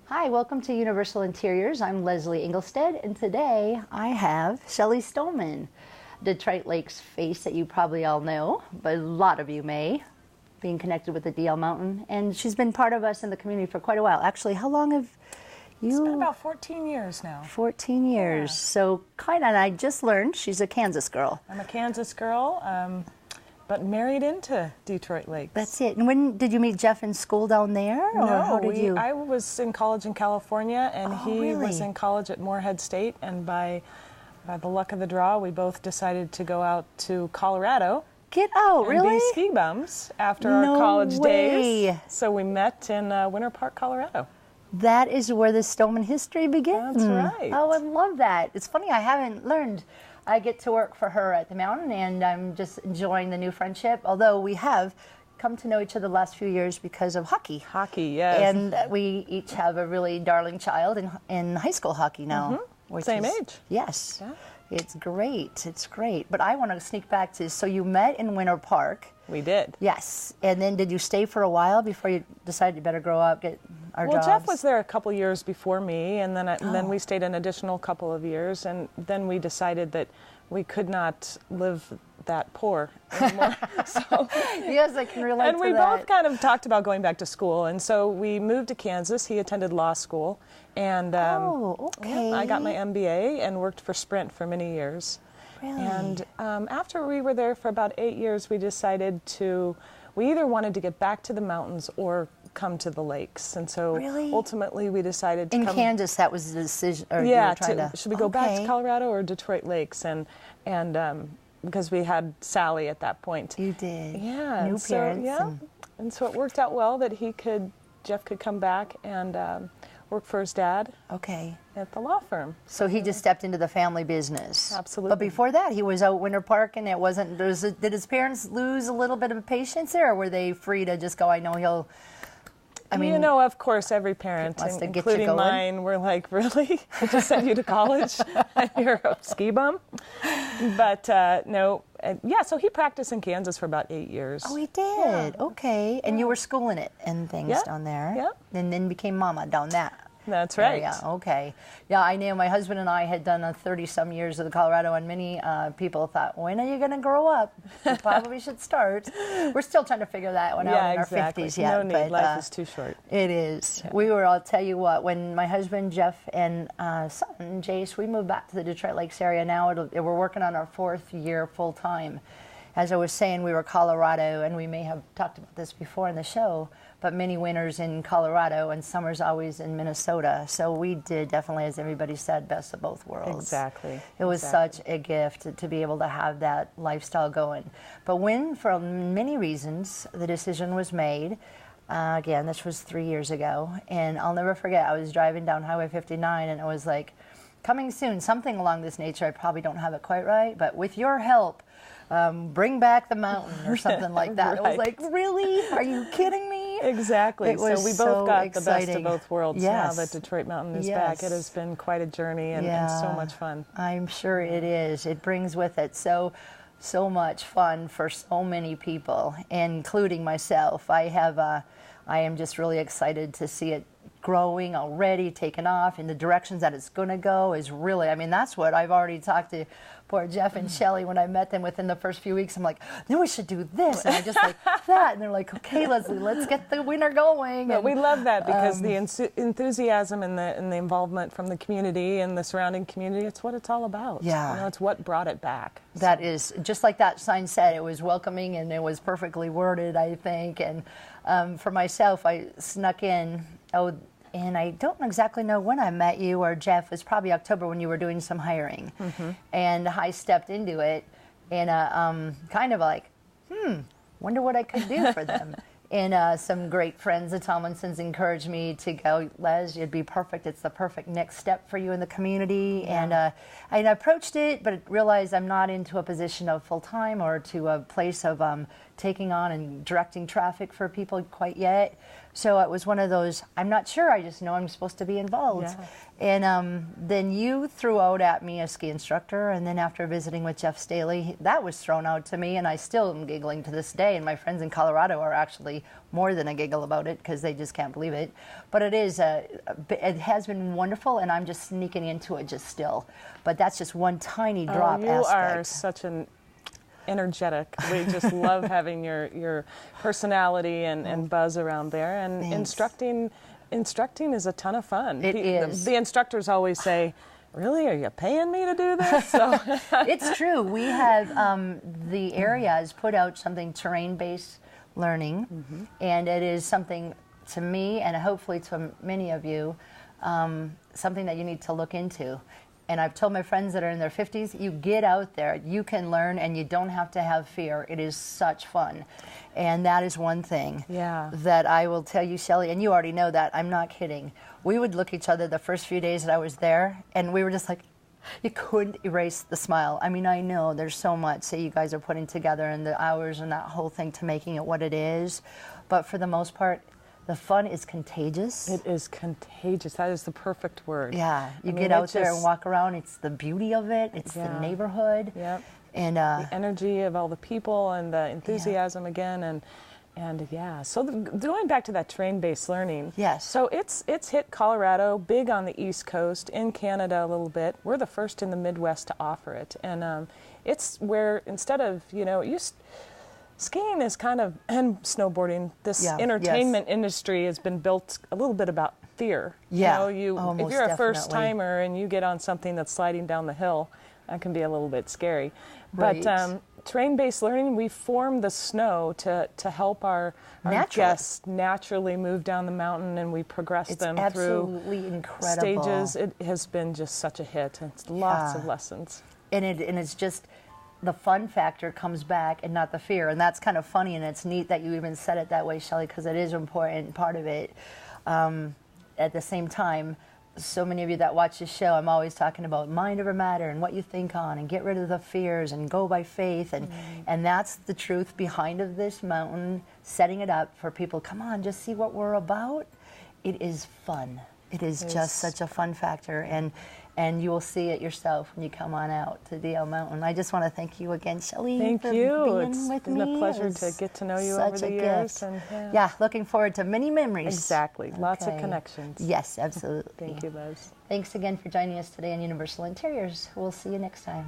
Hi, welcome to Universal Interiors. I'm Leslie Engelstad, and today I have Shelly Stowman, Detroit Lakes face that you probably all know, but a lot of you may, being connected with the DL Mountain. And she's been part of us in the community for quite a while. Actually, how long have you? It's been about 14 years now. 14 years. Yeah. So kind of, and I just learned she's a Kansas girl. I'm a Kansas girl, but married into Detroit Lakes. That's it. And when did you meet Jeff in school down there? Or No, how did you? I was in college in California, and he really? was in college at Morehead State, and by the luck of the draw, we both decided to go out to Colorado. Get out, and really? be ski bums after No our college way. days. So we met in Winter Park, Colorado. That is where the Stowman history begins. That's right. Oh, I love that. It's funny, I haven't learned. I get to work for her at the mountain, and I'm just enjoying the new friendship, although we have come to know each other the last few years because of hockey. Hockey, yes. And we each have a really darling child in high school hockey now. Same age. Yes. Yeah. It's great. It's great. But I want to sneak back to, so you met in Winter Park. We did. Yes. And then did you stay for a while before you decided you better grow up, get our jobs? Well, Jeff was there a couple years before me, and then we stayed an additional couple of years, and then we decided that we could not live that poor anymore. So, yes, I can relate and to we that. both kind of talked about going back to school, and so we moved to Kansas. He attended law school, and okay. I got my MBA and worked for Sprint for many years. Really? And after we were there for about 8 years, we decided we either wanted to get back to the mountains or come to the lakes. And so ultimately we decided to in come. Kansas, that was the decision. Or Yeah, you were trying should we go back to Colorado or Detroit Lakes? And because we had Sally at that point. You did. Yeah. New parents. Yeah. And so it worked out well that Jeff could come back and work for his dad. Okay. At the law firm. So he just stepped into the family business. Absolutely. But before that, he was out Winter Park, and it wasn't. Did his parents lose a little bit of patience there, or were they free to just go? I know he'll. I mean, of course, every parent, including mine, were like, "Really? I just sent you to college, and you're a ski bum?" But no, yeah. So he practiced in Kansas for about 8 years. Oh, he did. Yeah. Okay, and you were schooling it and things down there. Yeah. And then became mama down that. That's right. Yeah. Okay. Yeah, I knew my husband and I had done 30-some years of the Colorado, and many people thought, "When are you going to grow up? You probably should start." We're still trying to figure that one out in our 50s yet. No need. But, life is too short. It is. Yeah. I'll tell you what, when my husband Jeff and son Jace, we moved back to the Detroit Lakes area now. We're working on our 4th year full time. As I was saying, we were Colorado, and we may have talked about this before in the show, but many winters in Colorado and summers always in Minnesota. So we did definitely, as everybody said, best of both worlds. Exactly. It was such a gift to be able to have that lifestyle going. But when, for many reasons, the decision was made, again, this was 3 years ago, and I'll never forget, I was driving down Highway 59, and it was like, coming soon, something along this nature. I probably don't have it quite right, but with your help, bring back the mountain or something like that. Right. It was like, really? Are you kidding me? Exactly. So we both got the best of both worlds now yes. that Detroit Mountain is back. It has been quite a journey and so much fun. I'm sure it is. It brings with it so much fun for so many people, including myself. I am just really excited to see it growing already, taken off in the directions that it's going to go is really, I mean, that's what I've already talked to poor Jeff and Shelly when I met them within the first few weeks. I'm like, no, we should do this. And I just like that. And they're like, okay, Leslie, let's get the winter going. But we love that because the enthusiasm and the involvement from the community and the surrounding community, it's what it's all about. Yeah. It's what brought it back. That is, just like that sign said, it was welcoming and it was perfectly worded, I think. And for myself, I snuck in, and I don't exactly know when I met you or Jeff. It was probably October when you were doing some hiring. And I stepped into it in a kind of like, wonder what I could do for them. And some great friends, the Tomlinsons, encouraged me to go, Les, you'd be perfect. It's the perfect next step for you in the community. Yeah. And I approached it, but realized I'm not into a position of full-time or to a place of taking on and directing traffic for people quite yet. So it was one of those, I'm not sure, I just know I'm supposed to be involved. Yeah. And then you threw out at me a ski instructor, and then after visiting with Jeff Staley, that was thrown out to me, and I still am giggling to this day, and my friends in Colorado are actually more than a giggle about it because they just can't believe it. But it is, it has been wonderful, and I'm just sneaking into it just still. But that's just one tiny drop you aspect. Are such an energetic. We just love having your personality and buzz around there. And instructing is a ton of fun. It is. The instructors always say, really, are you paying me to do this? So it's true. We have, the area has put out something terrain-based learning, and it is something to me, and hopefully to many of you, something that you need to look into. And I've told my friends that are in their 50s, you get out there, you can learn, and you don't have to have fear. It is such fun. And that is one thing that I will tell you, Shelly, and you already know that, I'm not kidding. We would look at each other the first few days that I was there, and we were just like, you couldn't erase the smile. I mean, I know there's so much that you guys are putting together and the hours and that whole thing to making it what it is. But for the most part, the fun is contagious. It is contagious. That is the perfect word. Yeah, you get out there and walk around. It's the beauty of it. It's the neighborhood. Yep. And the energy of all the people and the enthusiasm again. And yeah, so going back to that terrain-based learning. Yes. So it's hit Colorado, big on the East Coast, in Canada a little bit. We're the first in the Midwest to offer it. And it's where instead of, skiing is kind of, and snowboarding, this entertainment industry has been built a little bit about fear. Yeah. If you're a first timer and you get on something that's sliding down the hill, that can be a little bit scary. Right. But terrain-based learning, we form the snow to help our guests naturally move down the mountain, and we progress them through incredible stages. It has been just such a hit. It's lots of lessons. And it's just, the fun factor comes back and not the fear. And that's kind of funny, and it's neat that you even said it that way, Shelly, because it is an important part of it. At the same time, so many of you that watch this show, I'm always talking about mind over matter and what you think on and get rid of the fears and go by faith. And that's the truth behind of this mountain, setting it up for people, come on, just see what we're about. It is fun. It is just such a fun factor. And you will see it yourself when you come on out to DL Mountain. I just want to thank you again, Shelly, for being with me. It's been a pleasure to get to know you over the years. And, looking forward to many memories. Exactly. Lots of connections. Yes, absolutely. Thank you, Liz. Thanks again for joining us today on Universal Interiors. We'll see you next time.